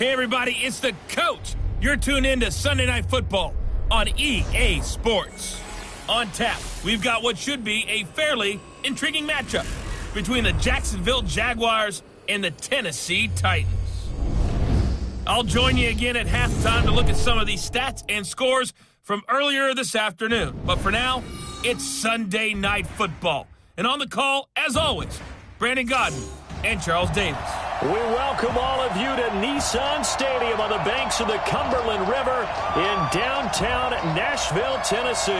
Hey, everybody, it's the coach. You're tuned in to Sunday Night Football on EA Sports. On tap, we've got what should be a fairly intriguing matchup between the Jacksonville Jaguars and the Tennessee Titans. I'll join you again at halftime to look at some of these stats and scores from earlier this afternoon. But for now, it's Sunday Night Football. And on the call, as always, Brandon Godden and Charles Davis. We welcome all of you to Nissan Stadium on the banks of the Cumberland River in downtown Nashville, Tennessee.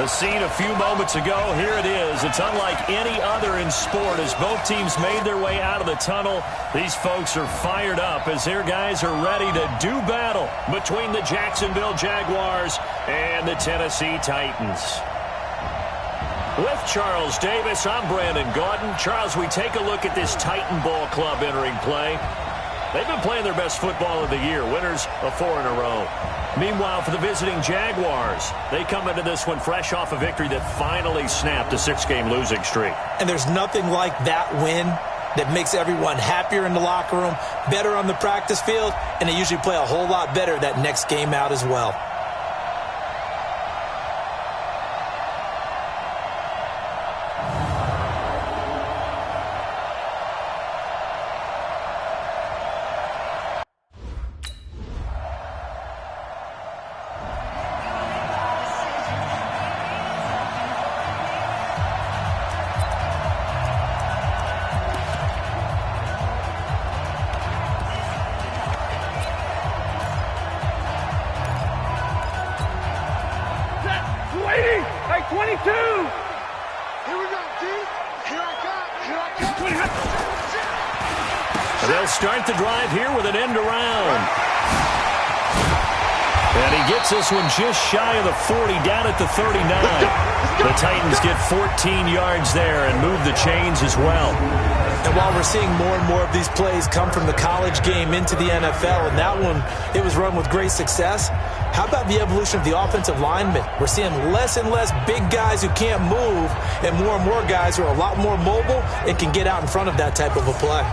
The scene a few moments ago, here it is. It's unlike any other in sport as both teams made their way out of the tunnel. These folks are fired up as their guys are ready to do battle between the Jacksonville Jaguars and the Tennessee Titans. With Charles Davis, I'm Brandon Gaudin. Charles, we take a look at this Titan Ball Club entering play. They've been playing their best football of the year, winners of 4 in a row. Meanwhile, for the visiting Jaguars, they come into this one fresh off a victory that finally snapped a 6-game losing streak. And there's nothing like that win that makes everyone happier in the locker room, better on the practice field, and they usually play a whole lot better that next game out as well. They'll start the drive here with an end around. And he gets this one just shy of the 40, down at the 39. The Titans get 14 yards there and move the chains as well. And while we're seeing more and more of these plays come from the college game into the NFL, and that one, it was run with great success, how about the evolution of the offensive linemen? We're seeing less and less big guys who can't move and more guys who are a lot more mobile and can get out in front of that type of a play.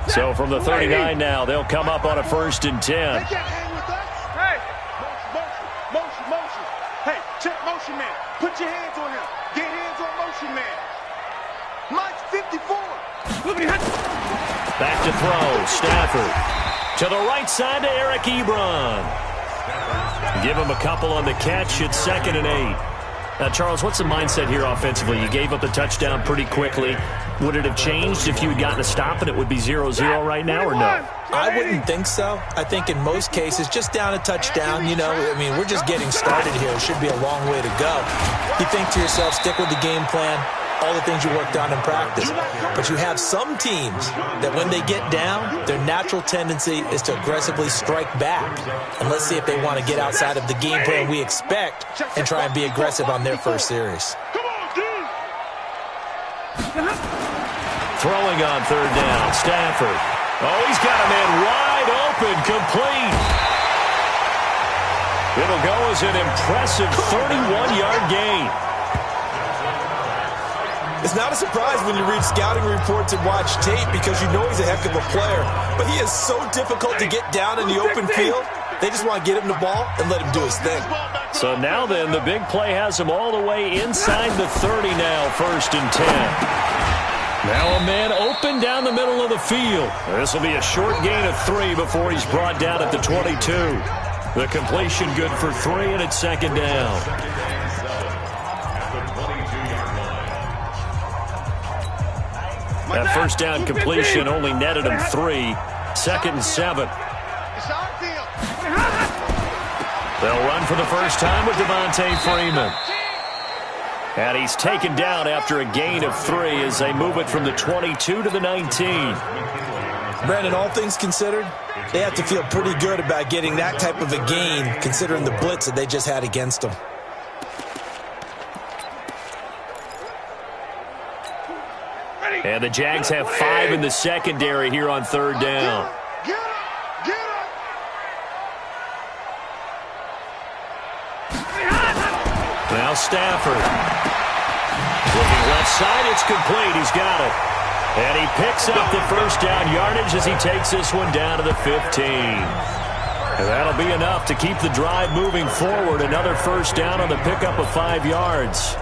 So from the 39 now, they'll come up on a 1st and 10. They can't hang with us. Hey, motion. Hey, check motion man. Put your hands on him. Get hands on motion man. Mike's 54. Back to throw. Stafford. To the right side to Eric Ebron. Give him a couple on the catch. It's 2nd and 8. Now, Charles, what's the mindset here offensively? You gave up the touchdown pretty quickly. Would it have changed if you had gotten a stop and it would be 0-0 right now, or no? I wouldn't think so. I think in most cases, just down a touchdown, we're just getting started here. It should be a long way to go. You think to yourself, stick with the game plan, all the things you worked on in practice. But you have some teams that when they get down, their natural tendency is to aggressively strike back. And let's see if they want to get outside of the game plan we expect and try and be aggressive on their first series. Throwing on 3rd down, Stafford. Oh, he's got a man wide open, complete. It'll go as an impressive 31-yard gain. It's not a surprise when you read scouting reports and watch tape because you know he's a heck of a player. But he is so difficult to get down in the open field. They just want to get him the ball and let him do his thing. So now then, the big play has him all the way inside the 30 now, 1st and 10. Now a man open down the middle of the field. This will be a short gain of 3 before he's brought down at the 22. The completion good for 3, and it's 2nd down. That 1st down completion only netted him 3. 2nd and 7. They'll run for the first time with Devontae Freeman. And he's taken down after a gain of 3 as they move it from the 22 to the 19. Brandon, all things considered, they have to feel pretty good about getting that type of a gain considering the blitz that they just had against them. And the Jags have 5 in the secondary here on 3rd down. Now Stafford. Looking left side, it's complete. He's got it. And he picks up the first down yardage as he takes this one down to the 15. And that'll be enough to keep the drive moving forward. Another first down on the pickup of 5 yards.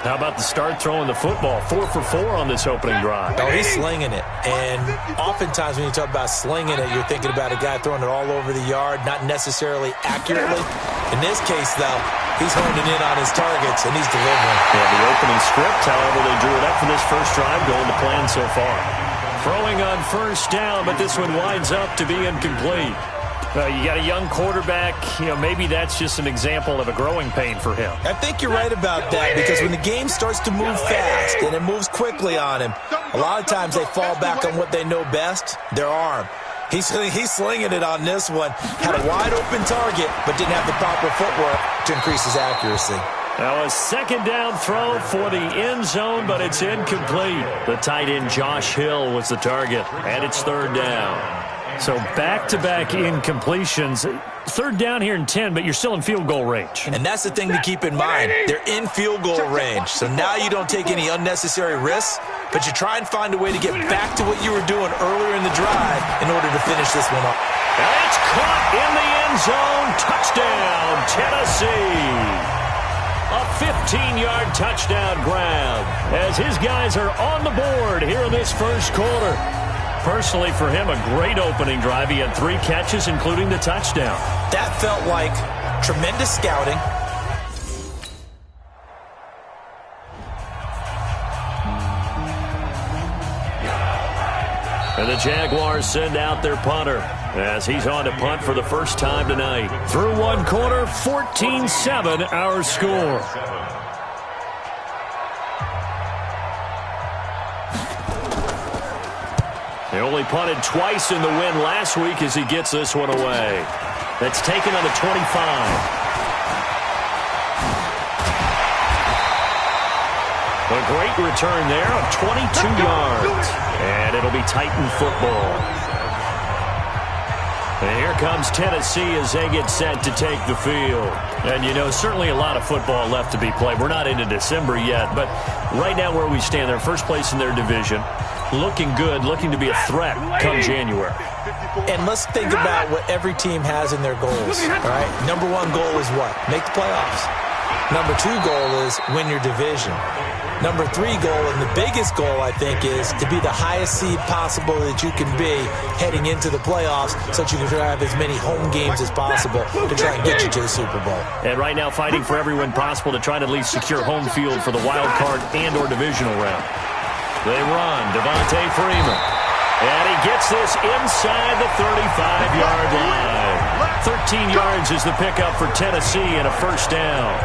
How about the start throwing the football? 4 for 4 on this opening drive. Oh, he's slinging it. And oftentimes when you talk about slinging it, you're thinking about a guy throwing it all over the yard, not necessarily accurately. In this case, though, he's honing in on his targets, and he's delivering. Yeah, the opening script, however, they drew it up for this first drive, going to plan so far. Throwing on first down, but this one winds up to be incomplete. You got a young quarterback, maybe that's just an example of a growing pain for him. I think you're right about that, because when the game starts to move fast and it moves quickly on him, a lot of times they fall back on what they know best, their arm. He's slinging it on this one. Had a wide-open target, but didn't have the proper footwork to increase his accuracy. Now a second down throw for the end zone, but it's incomplete. The tight end Josh Hill was the target, and it's third down. So back-to-back incompletions. Third down here in 10, but you're still in field goal range. And that's the thing to keep in mind. They're in field goal range. So now you don't take any unnecessary risks, but you try and find a way to get back to what you were doing earlier in the drive in order to finish this one off. And it's caught in the end zone. Touchdown, Tennessee. A 15-yard touchdown grab as his guys are on the board here in this first quarter. Personally, for him, a great opening drive. He had 3 catches, including the touchdown. That felt like tremendous scouting. And the Jaguars send out their punter as he's on to punt for the first time tonight. Through one quarter, 14-7 our score. They only punted twice in the win last week as he gets this one away. That's taken on the 25. A great return there of 22 yards. And it'll be Titan football. And here comes Tennessee as they get set to take the field. And, certainly a lot of football left to be played. We're not into December yet, but right now where we stand, they're first place in their division. Looking good, looking to be a threat come January. And let's think about what every team has in their goals, all right? Number 1 goal is what? Make the playoffs. Number 2 goal is win your division. Number 3 goal, and the biggest goal, I think, is to be the highest seed possible that you can be heading into the playoffs so that you can have as many home games as possible to try and get you to the Super Bowl. And right now fighting for every win possible to try to at least secure home field for the wild card and or divisional round. They run, Devontae Freeman. And he gets this inside the 35-yard line. 13 yards is the pickup for Tennessee and a first down.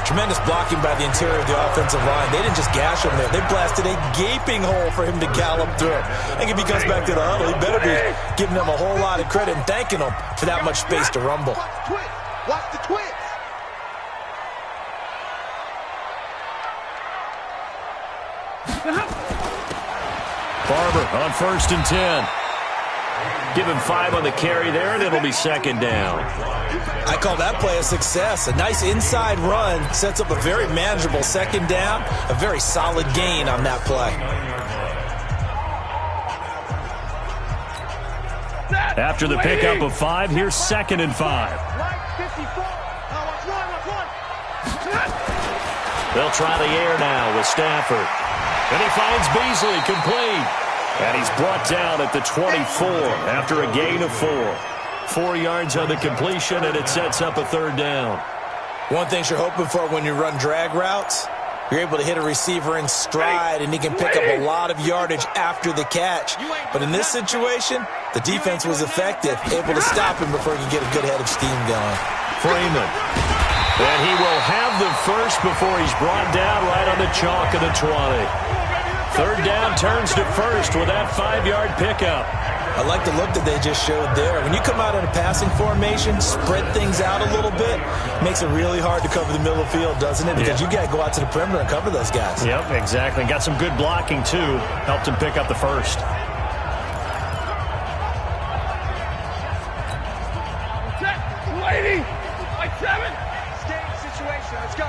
Tremendous blocking by the interior of the offensive line. They didn't just gash him there. They blasted a gaping hole for him to gallop through. I think if he comes back to the huddle, he better be giving them a whole lot of credit and thanking them for that much space to rumble. Watch the twist. Barber on 1st and 10. Give him 5 on the carry there, and it'll be second down. I call that play a success. A nice inside run sets up a very manageable second down. A very solid gain on that play. After the pickup of 5, here's 2nd and 5. They'll try the air now with Stafford. And he finds Beasley complete. And he's brought down at the 24 after a gain of 4. 4 yards on the completion, and it sets up a third down. One thing you're hoping for when you run drag routes, you're able to hit a receiver in stride, and he can pick up a lot of yardage after the catch. But in this situation, the defense was effective, able to stop him before he could get a good head of steam going. Freeman. And he will have the first before he's brought down right on the chalk of the 20. Third down turns to first with that 5-yard pickup. I like the look that they just showed there. When you come out in a passing formation, spread things out a little bit, makes it really hard to cover the middle of the field, doesn't it? Because you got to go out to the perimeter and cover those guys. Yep, exactly. Got some good blocking, too. Helped him pick up the first. Lady, like 7. Stay in situation. Let's go.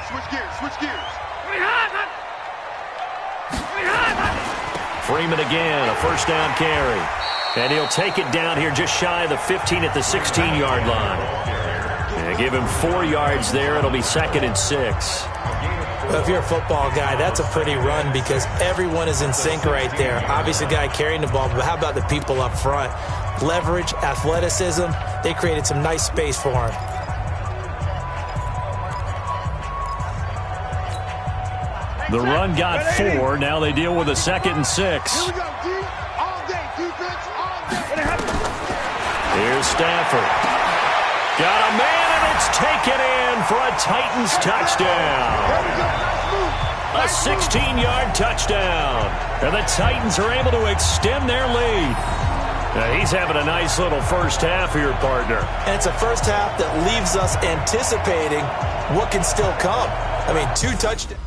switch gears, switch gears. Freeman again, a first down carry. And he'll take it down here just shy of the 15 at the 16-yard line. Yeah, give him 4 yards there. It'll be 2nd and 6. Well, if you're a football guy, that's a pretty run because everyone is in sync right there. Obviously, the guy carrying the ball, but how about the people up front? Leverage, athleticism, they created some nice space for him. The run got 4. Now they deal with a 2nd and 6. Here we go, D. All day, defense, all day. Here's Stafford. Got a man, and it's taken in for a Titans touchdown. A 16-yard touchdown. And the Titans are able to extend their lead. Now, he's having a nice little first half here, partner. And it's a first half that leaves us anticipating what can still come. I mean, 2 touchdowns.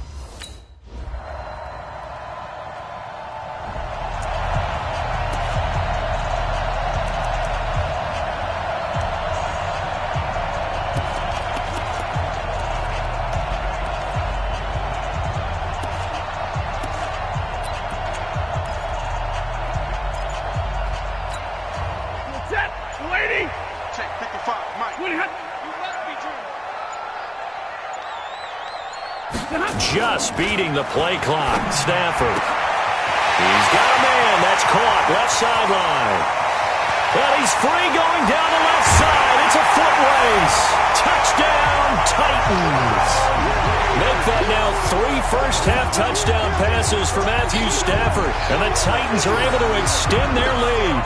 Check 55, Mike. Just beating the play clock. Stafford. He's got a man. That's caught. Left sideline. And he's free going down the left side. It's a foot race. Touchdown, Titans. Make that now 3 first-half touchdown passes for Matthew Stafford. And the Titans are able to extend their lead.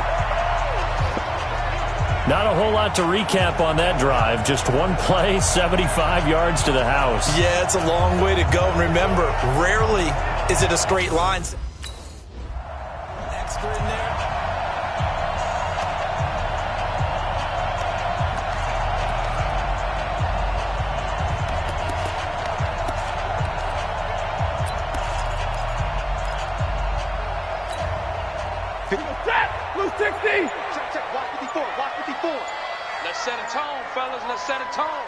Not a whole lot to recap on that drive. Just one play, 75 yards to the house. Yeah, it's a long way to go. And remember, rarely is it a straight line. Extra in there. Blue 60. Check, watch 54, watch 54. Let's set a tone, fellas. Let's set a tone.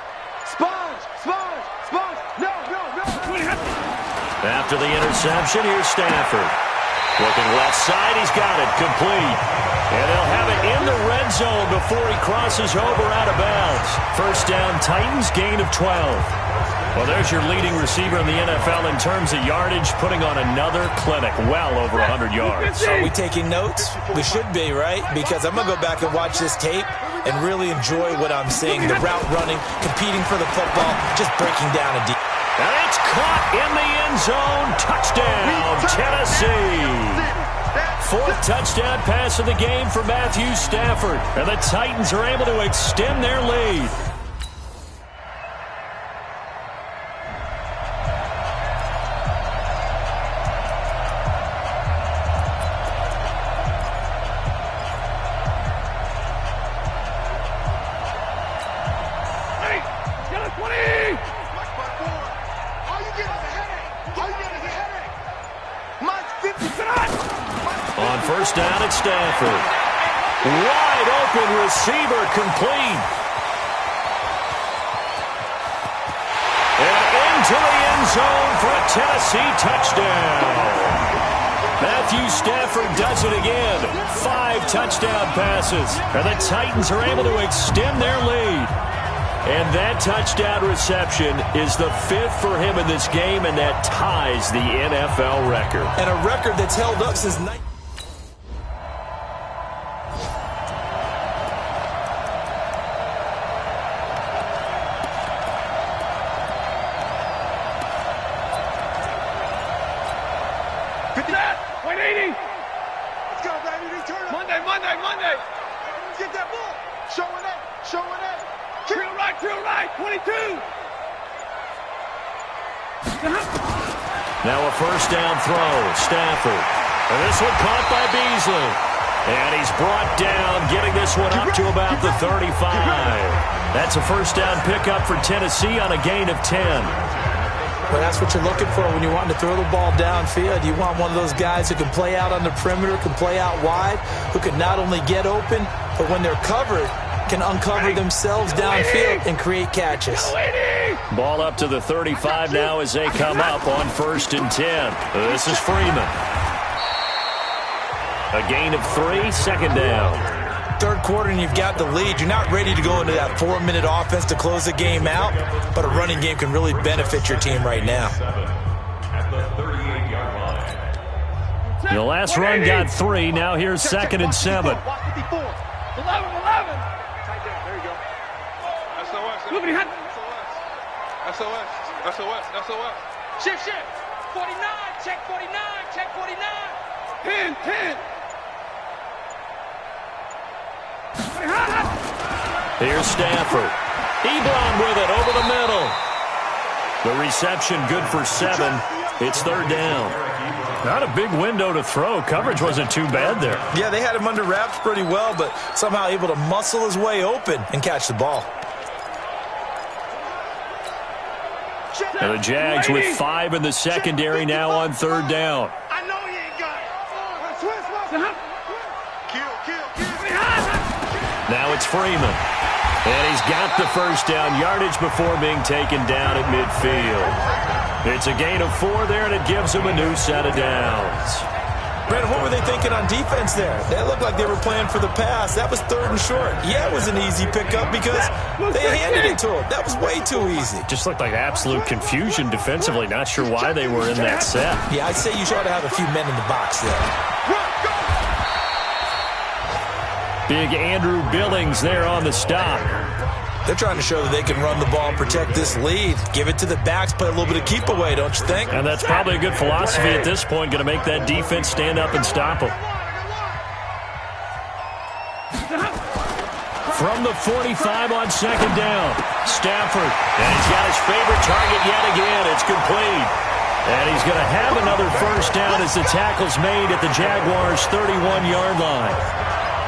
Sponge. No. After the interception, here's Stafford. Looking left side, he's got it. Complete. And they'll have it in the red zone before he crosses over out of bounds. First down, Titans, gain of 12. Well, there's your leading receiver in the NFL in terms of yardage, putting on another clinic, well over 100 yards. Are we taking notes? We should be, right? Because I'm going to go back and watch this tape and really enjoy what I'm seeing. The route running, competing for the football, just breaking down a deep. And it's caught in the end zone. Touchdown, Tennessee. 4th touchdown pass of the game for Matthew Stafford. And the Titans are able to extend their lead. On first down, it's Stafford. Wide open receiver, complete. And into the end zone for a Tennessee touchdown. Matthew Stafford does it again. 5 touchdown passes. And the Titans are able to extend their lead. And that touchdown reception is the 5th for him in this game, and that ties the NFL record. And a record that's held up since 19. Let's go, baby. Return. Monday. Get that ball. Showing that. Drill right, 22. Now a first down throw. Stafford. And this one caught by Beasley. And he's brought down, getting this one up to about the 35. That's a first down pickup for Tennessee on a gain of 10. Well, that's what you're looking for when you want to throw the ball downfield. You want one of those guys who can play out on the perimeter, can play out wide, who can not only get open, but when they're covered, can uncover themselves downfield and create catches. Ball up to the 35 now as they come up on 1st and 10. This is Freeman. A gain of 3, second down. Third quarter and you've got the lead. You're not ready to go into that 4-minute offense to close the game out, but a running game can really benefit your team right now. The last run got 3. Now here's 2nd and 7. 11. There you go. SOS. Shift. 49. Check 49. 10. Here's Stafford. Ebron with it over the middle. The reception good for 7. It's 3rd down. Not a big window to throw. Coverage wasn't too bad there. Yeah, they had him under wraps pretty well, but somehow able to muscle his way open and catch the ball. And the Jags with 5 in the secondary now on 3rd down. I know he ain't got it. Kill. Now it's Freeman. And he's got the first down yardage before being taken down at midfield. It's a gain of 4 there, and it gives him a new set of downs. Brandon, what were they thinking on defense there? They looked like they were playing for the pass. That was 3rd and short. Yeah, it was an easy pickup because they handed it to him. That was way too easy. Just looked like absolute confusion defensively. Not sure why they were in that set. Yeah, I'd say you ought to have a few men in the box there. Big Andrew Billings there on the stop. They're trying to show that they can run the ball and protect this lead. Give it to the backs, play a little bit of keep away, don't you think? And that's probably a good philosophy at this point, going to make that defense stand up and stop them. From the 45 on 2nd down, Stafford. And he's got his favorite target yet again. It's complete. And he's going to have another first down as the tackle's made at the Jaguars' 31-yard line.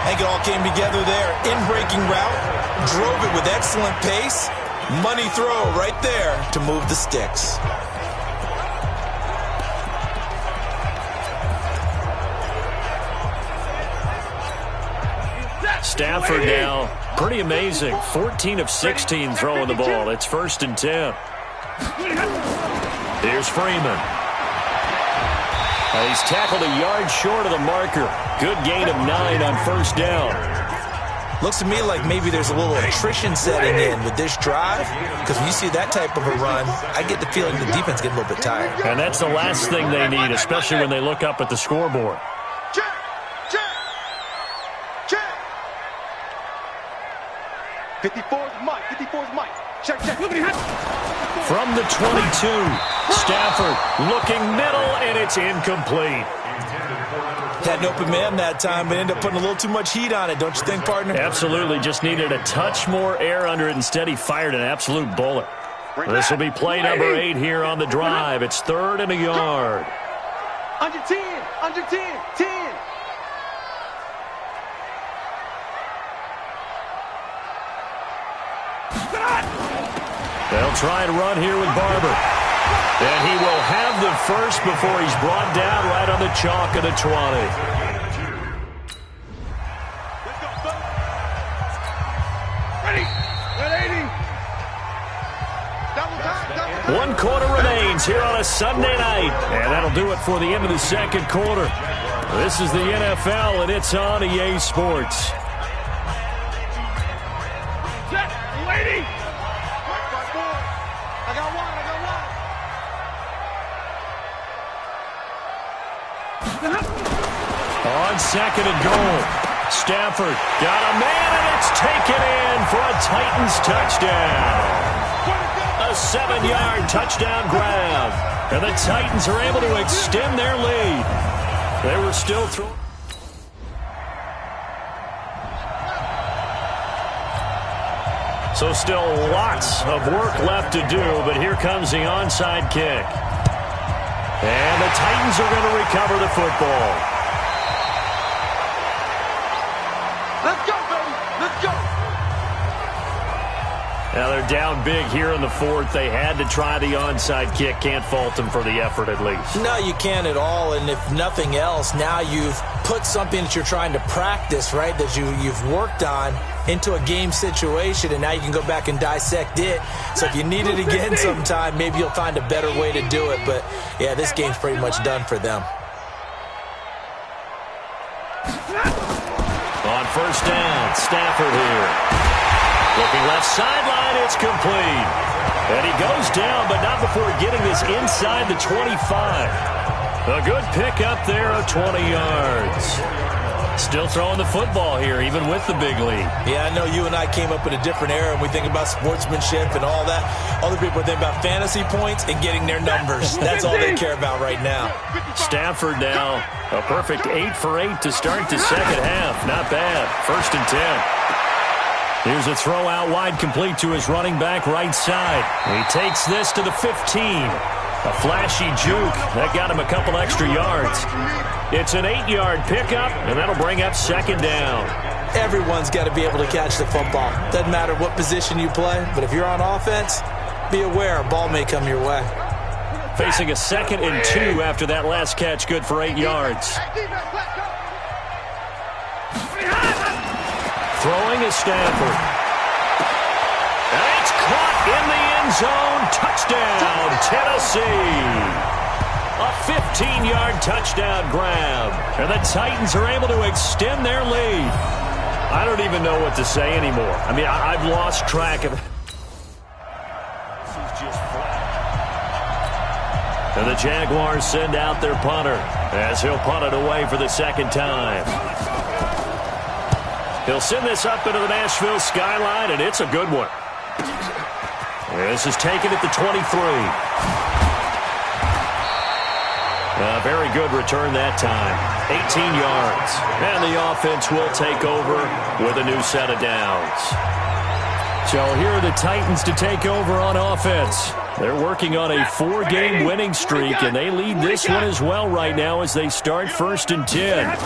I think it all came together there. In-breaking route, drove it with excellent pace. Money throw right there to move the sticks. Stafford now, pretty amazing. 14 of 16 throwing the ball. It's 1st and 10. Here's Freeman. He's tackled a yard short of the marker. Good gain of 9 on 1st down. Looks to me like maybe there's a little attrition setting in with this drive, because when you see that type of a run, I get the feeling the defense getting a little bit tired. And that's the last thing they need, especially when they look up at the scoreboard. Check. 54's Mike. Check. From the 22, Stafford looking middle, and it's incomplete. Had an open man that time, but ended up putting a little too much heat on it, don't you think, partner? Absolutely. Just needed a touch more air under it. Instead, he fired an absolute bullet. This will be play number 8 here on the drive. It's 3rd and a yard. Under 10. They'll try and run here with Barber. And he will have the first before he's brought down right on the chalk of the 20. Ready. 1 quarter remains here on a Sunday night. And that'll do it for the end of the 2nd quarter. This is the NFL, and it's on EA Sports. Waiting. I got one. On 2nd and goal, Stafford got a man, and it's taken in for a Titans touchdown. A 7-yard touchdown grab. And the Titans are able to extend their lead. They were still throwing. So still lots of work left to do, but here comes the onside kick. And the Titans are going to recover the football. Let's go, baby. Let's go. Now they're down big here in the 4th. They had to try the onside kick. Can't fault them for the effort at least. No, you can't at all. And if nothing else, now you've put something that you're trying to practice, right, that you've worked on into a game situation, and now you can go back and dissect it. So if you need it again sometime, maybe you'll find a better way to do it. But, yeah, this game's pretty much done for them. On first down, Stafford here. Looking left sideline, it's complete. And he goes down, but not before getting this inside the 25. A good pickup there of 20 yards. Still throwing the football here, even with the big lead. Yeah, I know you and I came up in a different era, and we think about sportsmanship and all that. Other people think about fantasy points and getting their numbers. That's all they care about right now. Stafford now, a perfect 8 for 8 to start the second half. Not bad. 1st and 10. Here's a throw out wide, complete to his running back right side. He takes this to the 15. A flashy juke. That got him a couple extra yards. It's an 8-yard pickup, and that'll bring up 2nd down. Everyone's got to be able to catch the football. Doesn't matter what position you play, but if you're on offense, be aware a ball may come your way. Facing a 2nd and 2 after that last catch, good for 8 yards. Throwing is Stafford. And it's caught in the end zone. Touchdown, Tennessee. A 15-yard touchdown grab. And the Titans are able to extend their lead. I don't even know what to say anymore. I mean, I've lost track of it. This is just flat. And the Jaguars send out their punter as he'll punt it away for the 2nd time. He'll send this up into the Nashville skyline, and it's a good one. This is taken at the 23. A very good return that time. 18 yards. And the offense will take over with a new set of downs. So here are the Titans to take over on offense. They're working on a 4-game winning streak, and they lead this one as well right now as they start 1st and 10.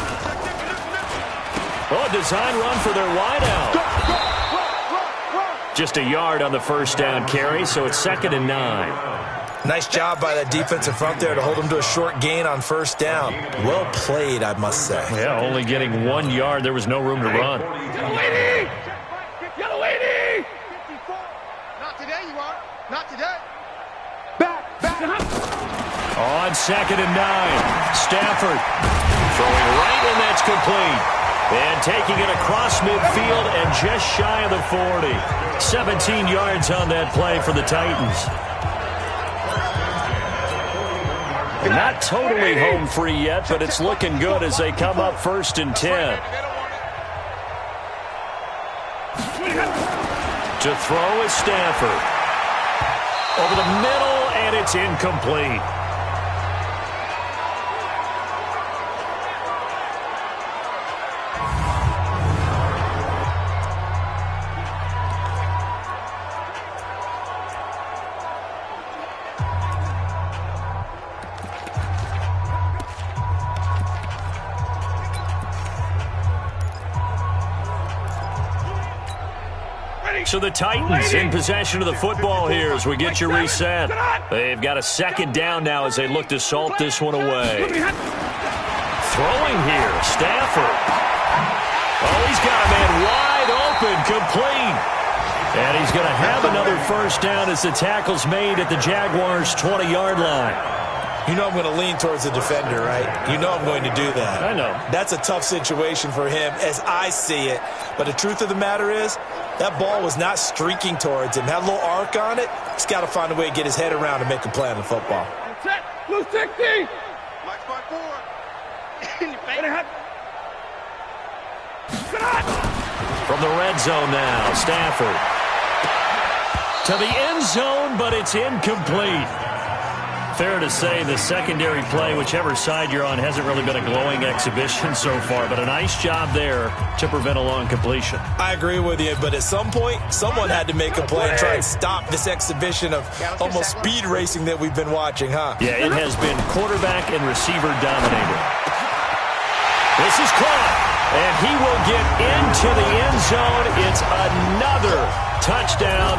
Oh, a design run for their wideout. Just a yard on the 1st down carry, so it's 2nd and 9. Nice job by that defensive front there to hold them to a short gain on 1st down. Well played, I must say. Yeah, only getting 1 yard. There was no room to run. Yellow 80! Yellow 80! Not today, you are. Not today. Back. On 2nd and 9, Stafford throwing right, and that's complete. And taking it across midfield and just shy of the 40. 17 yards on that play for the Titans. Not totally home free yet, but it's looking good as they come up 1st and 10. To throw is Stafford. Over the middle, and it's incomplete. So the Titans in possession of the football here as we get you reset. They've got a 2nd down now as they look to salt this one away. Throwing here, Stafford. Oh, he's got a man wide open, complete. And he's going to have another 1st down as the tackle's made at the Jaguars' 20-yard line. You know I'm going to lean towards the defender, right? You know I'm going to do that. I know. That's a tough situation for him as I see it. But the truth of the matter is, that ball was not streaking towards him. Had a little arc on it. He's got to find a way to get his head around and make a play on the football. Blue 60! From the red zone now, Stafford. To the end zone, but it's incomplete. Fair to say the secondary play, whichever side you're on, hasn't really been a glowing exhibition so far, but a nice job there to prevent a long completion. I agree with you, but at some point, someone had to make a play and try and stop this exhibition of almost speed racing that we've been watching, huh? Yeah, it has been quarterback and receiver dominated. This is caught, and he will get into the end zone. It's another touchdown.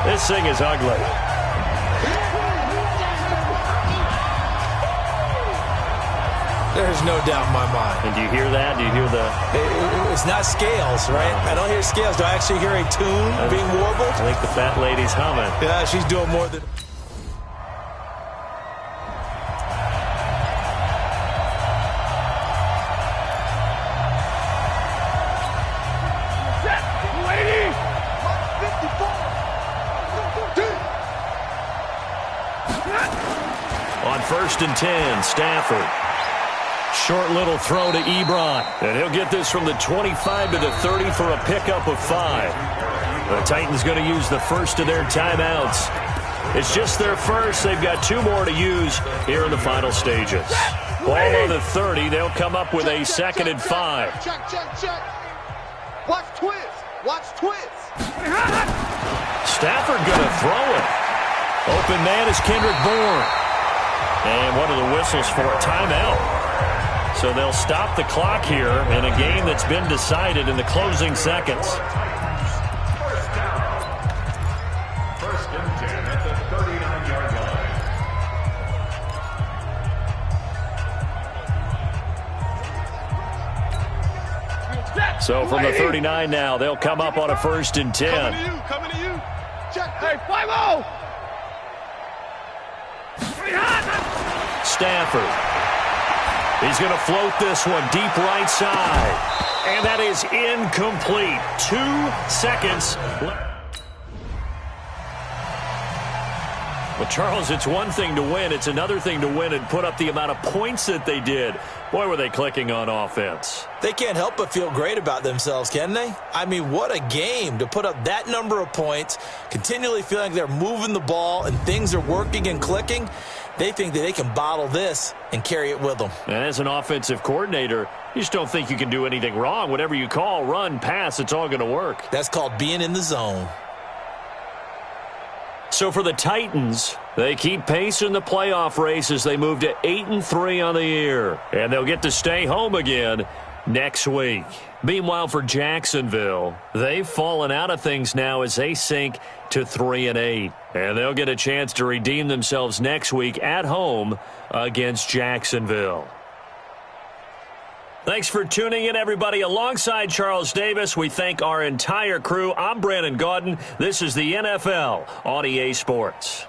This thing is ugly. There's no doubt in my mind. And do you hear that? Do you hear the... It's not scales, right? I don't hear scales. Do I actually hear a tune being warbled? I think the fat lady's humming. Yeah, she's doing more than... On 1st and 10, Stafford. Short little throw to Ebron. And he'll get this from the 25 to the 30 for a pickup of 5. The Titans going to use the first of their timeouts. It's just their first. They've got 2 more to use here in the final stages. Ball on the 30. They'll come up with a 2nd and 5. Check. Watch twist. Stafford going to throw it. Open man is Kendrick Bourne. And what are the whistles for? Timeout. So they'll stop the clock here in a game that's been decided in the closing seconds. First down. 1st and 10 at the 39-yard line. So from the 39 now, they'll come up on a 1st and 10. Coming to you. Check. Hey, 5-0. Stafford. He's going to float this one deep right side. And that is incomplete. 2 seconds. Well, Charles, it's one thing to win. It's another thing to win and put up the amount of points that they did. Boy, were they clicking on offense. They can't help but feel great about themselves, can they? I mean, what a game to put up that number of points, continually feeling like they're moving the ball and things are working and clicking. They think that they can bottle this and carry it with them. And as an offensive coordinator, you just don't think you can do anything wrong. Whatever you call, run, pass, it's all going to work. That's called being in the zone. So for the Titans, they keep pace in the playoff race as they move to 8-3 on the year. And they'll get to stay home again next week. Meanwhile, for Jacksonville, they've fallen out of things now as they sink to 3-8. And they'll get a chance to redeem themselves next week at home against Jacksonville. Thanks for tuning in, everybody. Alongside Charles Davis, we thank our entire crew. I'm Brandon Gaudin. This is the NFL on EA Sports.